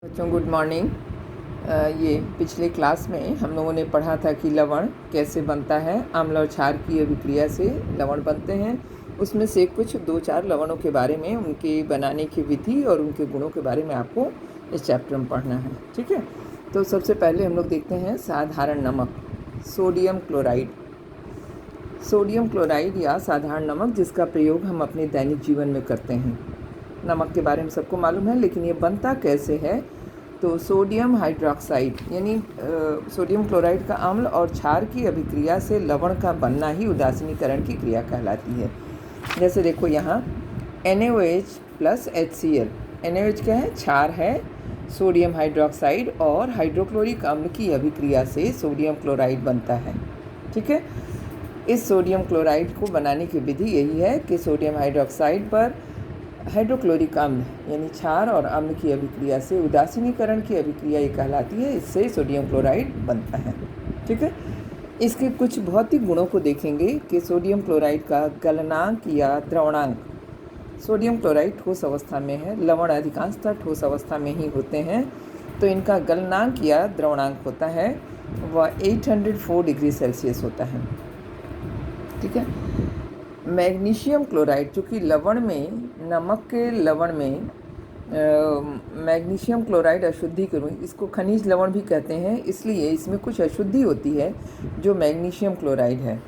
बच्चों good morning. ये पिछले क्लास में हम लोगों ने पढ़ा था कि लवण कैसे बनता है। अम्ल और क्षार की अभिक्रिया से लवण बनते हैं। उसमें से कुछ 2-4 लवणों के बारे में, उनके बनाने की विधि और उनके गुणों के बारे में आपको इस चैप्टर में पढ़ना है। ठीक है, तो सबसे पहले हम लोग देखते हैं साधारण नमक, सोडियम क्लोराइड। सोडियम क्लोराइड या साधारण नमक, जिसका प्रयोग हम अपने दैनिक जीवन में करते हैं। नमक के बारे में सबको मालूम है, लेकिन ये बनता कैसे है? तो सोडियम हाइड्रोक्साइड यानी सोडियम क्लोराइड का अम्ल और क्षार की अभिक्रिया से लवण का बनना ही उदासीनीकरण की क्रिया कहलाती है। जैसे देखो यहाँ NaOH प्लस HCl। NaOH क्या है? क्षार है। सोडियम हाइड्रोक्साइड और हाइड्रोक्लोरिक अम्ल की अभिक्रिया से सोडियम क्लोराइड बनता है। ठीक है, इस सोडियम क्लोराइड को बनाने की विधि यही है कि सोडियम हाइड्रोक्साइड पर हाइड्रोक्लोरिक अम्ल यानी क्षार और अम्ल की अभिक्रिया से उदासीनीकरण की अभिक्रिया ये कहलाती है। इससे सोडियम क्लोराइड बनता है। ठीक है, इसके कुछ भौतिक गुणों को देखेंगे कि सोडियम क्लोराइड का गलनांक या द्रवणांक। सोडियम क्लोराइड ठोस अवस्था में है, लवण अधिकांशतः ठोस अवस्था में ही होते हैं, तो इनका गलनांक या द्रवणांक होता है वह 804 डिग्री सेल्सियस होता है। ठीक है, मैग्नीशियम क्लोराइड, चूँकि लवण में, नमक के लवण में मैग्नीशियम क्लोराइड अशुद्धि के रूप, इसको खनिज लवण भी कहते हैं, इसलिए इसमें कुछ अशुद्धि होती है जो मैग्नीशियम क्लोराइड है,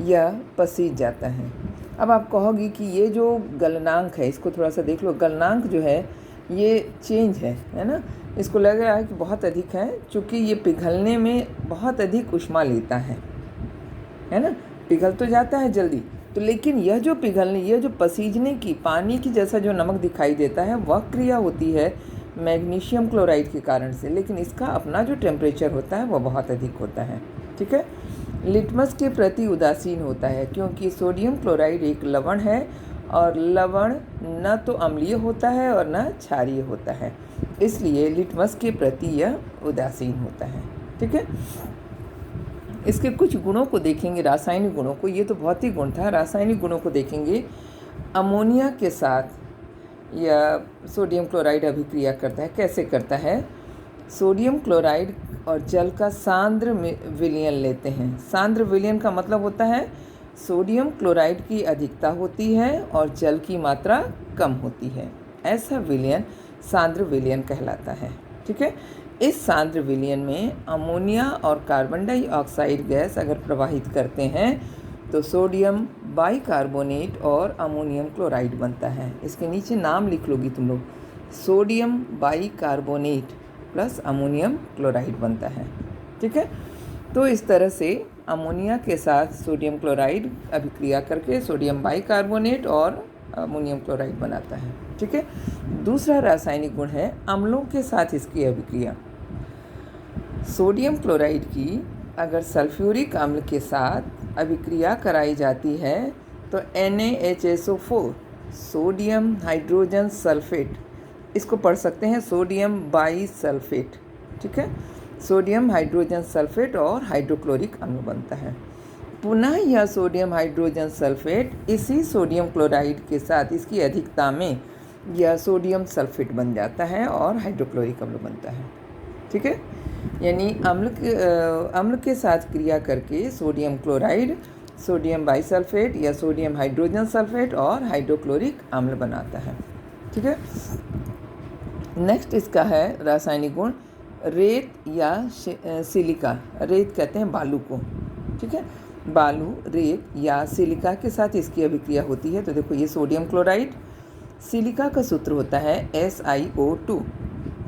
यह पसीज जाता है। अब आप कहोगी कि ये जो गलनांक है, इसको थोड़ा सा देख लो। गलनांक जो है ये चेंज है ना। इसको लग रहा है कि बहुत अधिक है, चूँकि ये पिघलने में बहुत अधिक ऊष्मा लेता है ना। पिघल तो जाता है जल्दी, तो लेकिन यह जो पिघलने, यह जो पसीजने की, पानी की जैसा जो नमक दिखाई देता है, वह क्रिया होती है मैग्नीशियम क्लोराइड के कारण से, लेकिन इसका अपना जो टेम्परेचर होता है वह बहुत अधिक होता है। ठीक है, लिटमस के प्रति उदासीन होता है, क्योंकि सोडियम क्लोराइड एक लवण है और लवण न तो अम्लीय होता है और न क्षारीय होता है, इसलिए लिटमस के प्रति यह उदासीन होता है। ठीक है, इसके कुछ गुणों को देखेंगे, रासायनिक गुणों को। ये तो भौतिक गुण था, रासायनिक गुणों को देखेंगे। अमोनिया के साथ या सोडियम क्लोराइड अभिक्रिया करता है। कैसे करता है? सोडियम क्लोराइड और जल का सांद्र विलयन लेते हैं। सांद्र विलयन का मतलब होता है सोडियम क्लोराइड की अधिकता होती है और जल की मात्रा कम होती है। ऐसा विलयन सांद्र विलयन कहलाता है। ठीक है, इस सांद्र विलयन में अमोनिया और कार्बन डाइऑक्साइड गैस अगर प्रवाहित करते हैं तो सोडियम बाइकार्बोनेट और अमोनियम क्लोराइड बनता है। इसके नीचे नाम लिख लोगी तुम लोग, sodium bicarbonate plus ammonium chloride बनता है। ठीक है, तो इस तरह से अमोनिया के साथ सोडियम क्लोराइड अभिक्रिया करके सोडियम बाइकार्बोनेट और अमोनियम क्लोराइड बनाता है। ठीक है, दूसरा रासायनिक गुण है अम्लों के साथ इसकी अभिक्रिया। सोडियम क्लोराइड की अगर सल्फ्यूरिक अम्ल के साथ अभिक्रिया कराई जाती है तो NaHSO4, सोडियम हाइड्रोजन सल्फेट, इसको पढ़ सकते हैं सोडियम बाइसल्फेट। ठीक है, सोडियम हाइड्रोजन सल्फेट और हाइड्रोक्लोरिक अम्ल बनता है। पुनः यह सोडियम हाइड्रोजन सल्फेट इसी सोडियम क्लोराइड के साथ, इसकी अधिकता में, यह सोडियम सल्फेट बन जाता है और हाइड्रोक्लोरिक अम्ल बनता है। ठीक है, यानी अम्ल के साथ क्रिया करके सोडियम क्लोराइड सोडियम बाइसल्फेट या सोडियम हाइड्रोजन सल्फेट और हाइड्रोक्लोरिक अम्ल बनाता है। ठीक है, नेक्स्ट इसका है रासायनिक गुण रेत या सिलिका। रेत कहते हैं बालू को। ठीक है, बालू, रेत या सिलिका के साथ इसकी अभिक्रिया होती है। तो देखो ये सोडियम क्लोराइड, सिलिका का सूत्र होता है SiO2।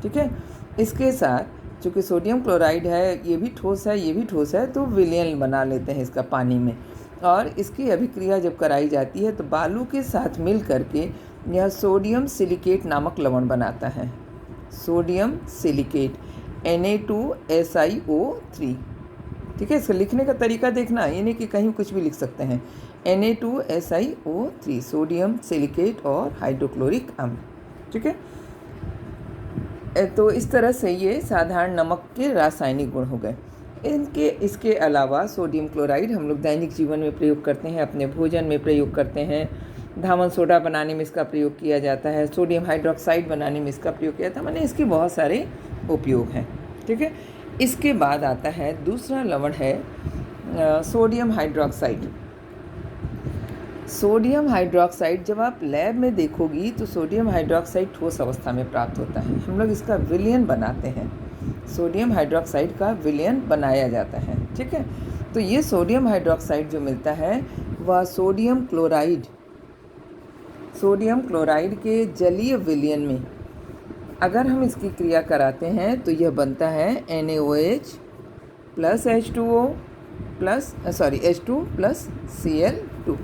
ठीक है, इसके साथ चूँकि सोडियम क्लोराइड है, ये भी ठोस है, ये भी ठोस है, तो विलयन बना लेते हैं इसका पानी में, और इसकी अभिक्रिया जब कराई जाती है तो बालू के साथ मिल करके यह सोडियम सिलिकेट नामक लवण बनाता है। Sodium silicate Na2SiO3। ठीक है, इसका लिखने का तरीका देखना, ये नहीं कि कहीं कुछ भी लिख सकते हैं। Na2SiO3 सोडियम सिलिकेट और हाइड्रोक्लोरिक अम्ल। ठीक है, तो इस तरह से ये साधारण नमक के रासायनिक गुण हो गए। इसके अलावा सोडियम क्लोराइड हम लोग दैनिक जीवन में प्रयोग करते हैं, अपने भोजन में प्रयोग करते हैं, धावन सोडा बनाने में इसका प्रयोग किया जाता है, सोडियम हाइड्रोक्साइड बनाने में इसका प्रयोग किया जाता है, माने इसके बहुत सारे उपयोग हैं। ठीक है, इसके बाद आता है दूसरा लवण है सोडियम हाइड्रोक्साइड। सोडियम हाइड्रोक्साइड जब आप लैब में देखोगी तो सोडियम हाइड्रोक्साइड ठोस अवस्था में प्राप्त होता है। हम लोग इसका विलयन बनाते हैं, सोडियम हाइड्रोक्साइड का विलयन बनाया जाता है। ठीक है, तो ये सोडियम हाइड्रोक्साइड जो मिलता है वह सोडियम क्लोराइड के जलीय विलयन में अगर हम इसकी क्रिया कराते हैं तो यह बनता है NaOH plus H2 plus Cl2।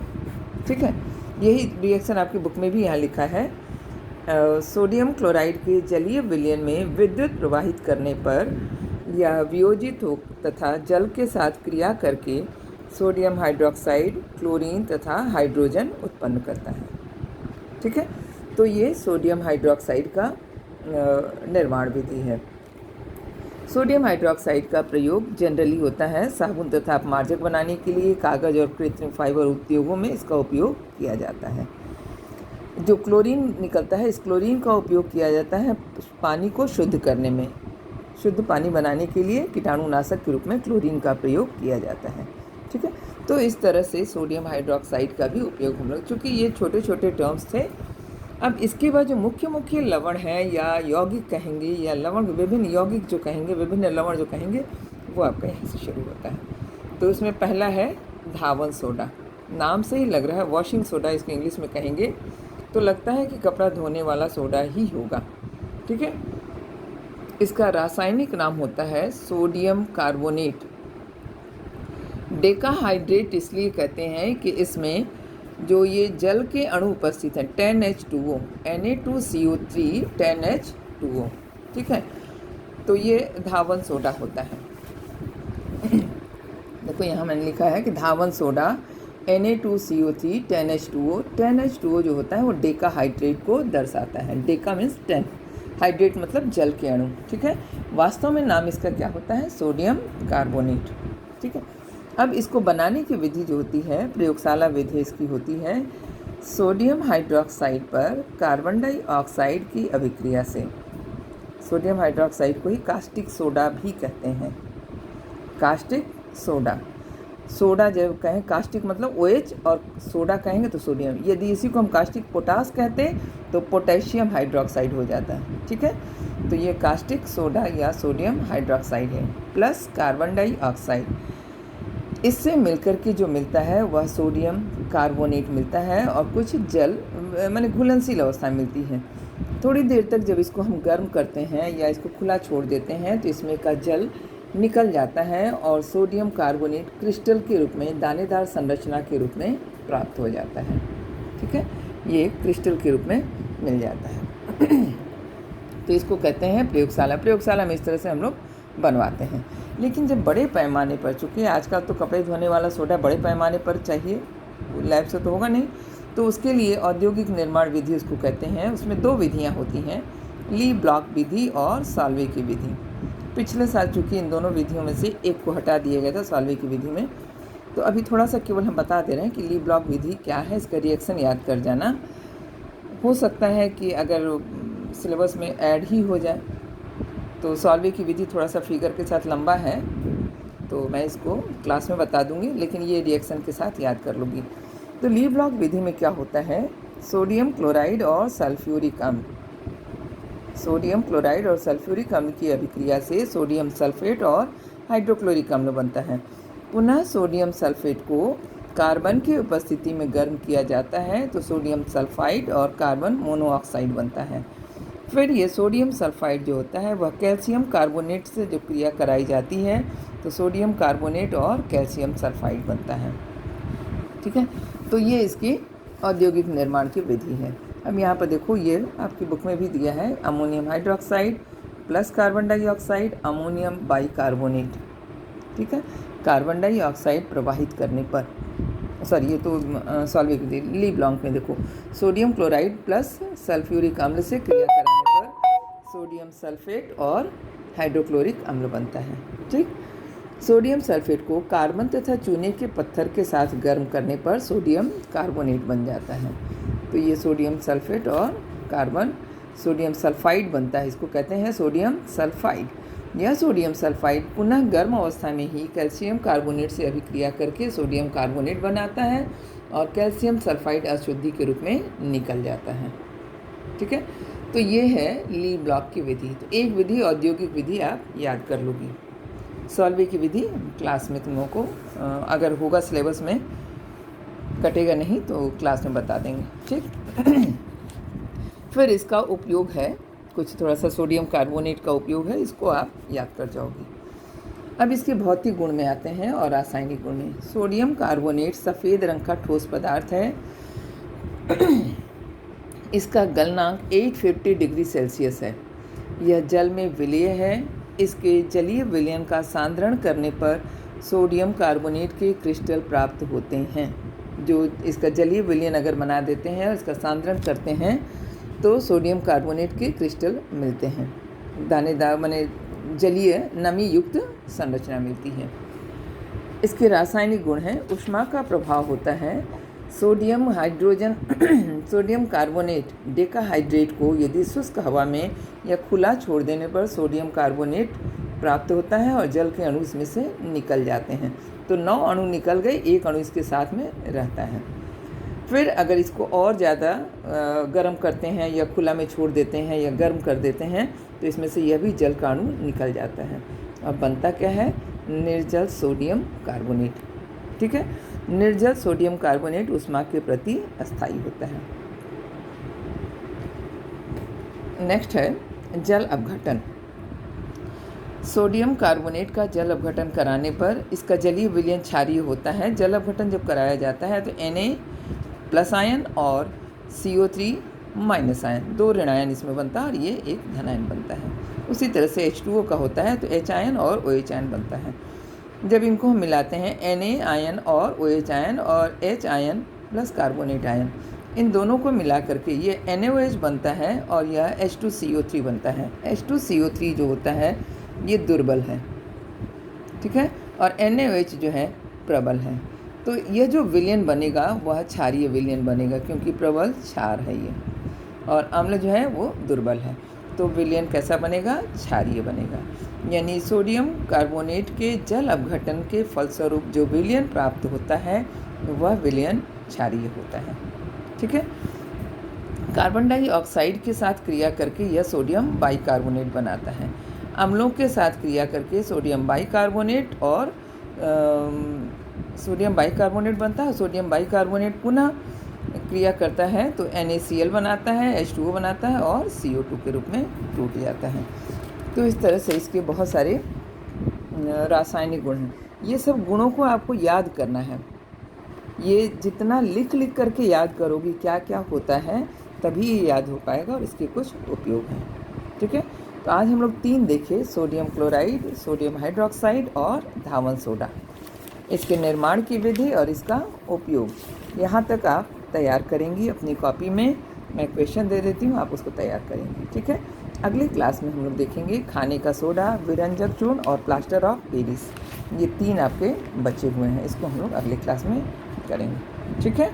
ठीक है, यही रिएक्शन आपकी बुक में भी यहाँ लिखा है। सोडियम क्लोराइड के जलीय विलयन में विद्युत प्रवाहित करने पर यह वियोजित हो तथा जल के साथ क्रिया करके सोडियम हाइड्रोक्साइड, क्लोरीन तथा हाइड्रोजन उत्पन्न करता है। ठीक है, तो ये सोडियम हाइड्रोक्साइड का निर्माण विधि है। सोडियम हाइड्रोक्साइड का प्रयोग जनरली होता है साबुन तथा अपमार्जक बनाने के लिए, कागज़ और कृत्रिम फाइबर उद्योगों में इसका उपयोग किया जाता है। जो क्लोरीन निकलता है, इस क्लोरीन का उपयोग किया जाता है पानी को शुद्ध करने में, शुद्ध पानी बनाने के लिए कीटाणुनाशक के रूप में क्लोरीन का प्रयोग किया जाता है। ठीक है, तो इस तरह से सोडियम हाइड्रोक्साइड का भी उपयोग हम लोग, चूँकि ये छोटे छोटे टर्म्स थे। अब इसके बाद जो मुख्य लवण है या यौगिक कहेंगे या लवण, विभिन्न यौगिक जो कहेंगे, विभिन्न लवण जो कहेंगे, वो आपका यहाँ से शुरू होता है। तो इसमें पहला है धावन सोडा। नाम से ही लग रहा है, वॉशिंग सोडा इसको इंग्लिश में कहेंगे, तो लगता है कि कपड़ा धोने वाला सोडा ही होगा। ठीक है, इसका रासायनिक नाम होता है सोडियम कार्बोनेट। डेकाहाइड्रेट इसलिए कहते हैं कि इसमें जो ये जल के अणु उपस्थित हैं 10H2O, Na2CO3 10H2O। ठीक है, तो ये धावन सोडा होता है। देखो यहाँ मैंने लिखा है कि धावन सोडा Na2CO3 10H2O। 10H2O जो होता है वो डेकाहाइड्रेट को दर्शाता है। डेका मीन्स 10, हाइड्रेट मतलब जल के अणु। ठीक है, वास्तव में नाम इसका क्या होता है? Sodium carbonate. ठीक है, अब इसको बनाने की विधि जो होती है, प्रयोगशाला विधि इसकी होती है सोडियम हाइड्रोक्साइड पर कार्बन डाइऑक्साइड की अभिक्रिया से। सोडियम हाइड्रोक्साइड को ही कास्टिक सोडा भी कहते हैं। कास्टिक सोडा, सोडा जब कहें, कास्टिक मतलब OH और सोडा कहेंगे तो सोडियम। यदि इसी को हम कास्टिक पोटास कहते हैं तो पोटेशियम हाइड्रोक्साइड हो जाता है। ठीक है, तो ये कास्टिक सोडा या सोडियम हाइड्रोक्साइड है प्लस कार्बन डाइऑक्साइड। इससे मिलकर के जो मिलता है वह सोडियम कार्बोनेट मिलता है और कुछ जल माने घुलनशील अवस्था मिलती है। थोड़ी देर तक जब इसको हम गर्म करते हैं या इसको खुला छोड़ देते हैं तो इसमें का जल निकल जाता है और सोडियम कार्बोनेट क्रिस्टल के रूप में, दानेदार संरचना के रूप में प्राप्त हो जाता है। ठीक है, ये क्रिस्टल के रूप में मिल जाता है। तो इसको कहते हैं प्रयोगशाला में इस तरह से हम लोग बनवाते हैं। लेकिन जब बड़े पैमाने पर, चूँकि आजकल तो कपड़े धोने वाला सोडा बड़े पैमाने पर चाहिए, लैब से तो होगा नहीं, तो उसके लिए औद्योगिक निर्माण विधि उसको कहते हैं। उसमें 2 विधियाँ होती हैं, ली ब्लॉक विधि और साल्वे की विधि। पिछले साल चूँकि इन दोनों विधियों में से एक को हटा दिया गया था साल्वे की विधि में, तो अभी थोड़ा सा केवल हम बता दे रहे हैं कि ली ब्लॉक विधि क्या है, इसका रिएक्शन याद कर जाना। हो सकता है कि अगर सिलेबस में ऐड ही हो जाए, तो साल्वे की विधि थोड़ा सा फिगर के साथ लंबा है, तो मैं इसको क्लास में बता दूंगी, लेकिन ये रिएक्शन के साथ याद कर लूँगी। तो ली ब्लॉक विधि में क्या होता है, सोडियम क्लोराइड और सल्फ्यूरिक अम्ल, सोडियम क्लोराइड और सल्फ्यूरिक अम्ल की अभिक्रिया से सोडियम सल्फेट और हाइड्रोक्लोरिक अम्ल बनता है। पुनः सोडियम सल्फेट को कार्बन की उपस्थिति में गर्म किया जाता है तो सोडियम सल्फाइड और कार्बन मोनोऑक्साइड बनता है। फिर ये सोडियम सल्फाइड जो होता है वह कैल्शियम कार्बोनेट से जो क्रिया कराई जाती है तो सोडियम कार्बोनेट और कैल्शियम सल्फाइड बनता है। ठीक है, तो ये इसकी औद्योगिक निर्माण की विधि है। अब यहाँ पर देखो, ये आपकी बुक में भी दिया है, ammonium hydroxide plus carbon dioxide ammonium bicarbonate. ठीक है, कार्बन डाइऑक्साइड प्रवाहित करने पर, सॉरी ये तो सॉल्वे की विधि। ली ब्लॉक में देखो, सोडियम क्लोराइड प्लस सल्फ्यूरिक अम्ल से क्रिया कराने पर सोडियम सल्फेट और हाइड्रोक्लोरिक अम्ल बनता है। ठीक, सोडियम सल्फेट को कार्बन तथा चूने के पत्थर के साथ गर्म करने पर सोडियम कार्बोनेट बन जाता है। तो ये सोडियम सल्फेट और कार्बन सोडियम सल्फाइड बनता है, इसको कहते हैं सोडियम सल्फाइड। यह सोडियम सल्फाइड पुनः गर्म अवस्था में ही कैल्शियम कार्बोनेट से अभिक्रिया करके सोडियम कार्बोनेट बनाता है और कैल्शियम सल्फाइड अशुद्धि के रूप में निकल जाता है। ठीक है, तो ये है ली ब्लॉक की विधि। तो एक विधि औद्योगिक विधि आप याद कर लोगी। सॉल्वे की विधि क्लास में तुम लोगों को अगर होगा सिलेबस में, कटेगा नहीं तो क्लास में बता देंगे। ठीक फिर इसका उपयोग है कुछ, थोड़ा सा सोडियम कार्बोनेट का उपयोग है, इसको आप याद कर जाओगे। अब इसके भौतिक गुण में आते हैं और रासायनिक गुण में। सोडियम कार्बोनेट सफ़ेद रंग का ठोस पदार्थ है। इसका गलनांक 850 डिग्री सेल्सियस है। यह जल में विलेय है। इसके जलीय विलयन का सांद्रण करने पर सोडियम कार्बोनेट के क्रिस्टल प्राप्त होते हैं। जो इसका जलीय विलयन अगर बना देते हैं और इसका सांद्रण करते हैं तो सोडियम कार्बोनेट के क्रिस्टल मिलते हैं। दानेदार माने जलीय नमी युक्त संरचना मिलती है। इसके रासायनिक गुण हैं, ऊष्मा का प्रभाव होता है। Sodium hydrogen sodium carbonate decahydrate को यदि शुष्क हवा में या खुला छोड़ देने पर सोडियम कार्बोनेट प्राप्त होता है और जल के अणु इसमें से निकल जाते हैं। तो 9 अणु निकल गए, 1 अणु इसके साथ में रहता है। फिर अगर इसको और ज़्यादा गर्म करते हैं या खुला में छोड़ देते हैं या गर्म कर देते हैं तो इसमें से यह भी जल का अणु निकल जाता है। अब बनता क्या है? निर्जल सोडियम कार्बोनेट। ठीक है, निर्जल सोडियम कार्बोनेट ऊष्मा के प्रति अस्थायी होता है। नेक्स्ट है जल अपघटन। सोडियम कार्बोनेट का जल अपघटन कराने पर इसका जलीय विलयन क्षारीय होता है। जल अपघटन जब कराया जाता है तो Na+ आयन और CO3- आयन, 2 ऋण आयन इसमें बनता है और ये एक धन आयन बनता है। उसी तरह से H2O का होता है तो H आयन और OH आयन बनता है। जब इनको हम मिलाते हैं Na आयन और OH आयन और H ion plus carbonate ion, इन दोनों को मिला करके ये NaOH बनता है और यह H2CO3 बनता है। H2CO3 जो होता है ये दुर्बल है, ठीक है, और NaOH जो है प्रबल है। तो यह जो विलयन बनेगा वह क्षारीय विलयन बनेगा क्योंकि प्रबल क्षार है ये और अम्ल जो है वो दुर्बल है। तो विलयन कैसा बनेगा? क्षारीय बनेगा। यानी सोडियम कार्बोनेट के जल अपघटन के फलस्वरूप जो विलयन प्राप्त होता है वह विलयन क्षारीय होता है। ठीक है, कार्बन डाइऑक्साइड के साथ क्रिया करके यह सोडियम बाइकार्बोनेट बनाता है। अम्लों के साथ क्रिया करके सोडियम बाइकार्बोनेट और सोडियम बाइकार्बोनेट बनता है। सोडियम बाइकार्बोनेट पुनः क्रिया करता है तो NaCl बनाता है, H2O बनाता है और CO2 के रूप में टूट जाता है। तो इस तरह से इसके बहुत सारे रासायनिक गुण हैं। ये सब गुणों को आपको याद करना है। ये जितना लिख करके याद करोगे क्या क्या होता है तभी ये याद हो पाएगा और इसके कुछ उपयोग हैं। ठीक है, तो आज हम लोग 3 देखे, सोडियम क्लोराइड, सोडियम हाइड्रोक्साइड और धावन सोडा, इसके निर्माण की विधि और इसका उपयोग। यहाँ तक आप तैयार करेंगी अपनी कॉपी में। मैं क्वेश्चन दे देती हूँ, आप उसको तैयार करेंगी। ठीक है, अगली क्लास में हम लोग देखेंगे खाने का सोडा, विरंजक चूर्ण और प्लास्टर ऑफ पेरिस। ये 3 आपके बचे हुए हैं, इसको हम लोग अगली क्लास में करेंगे। ठीक है।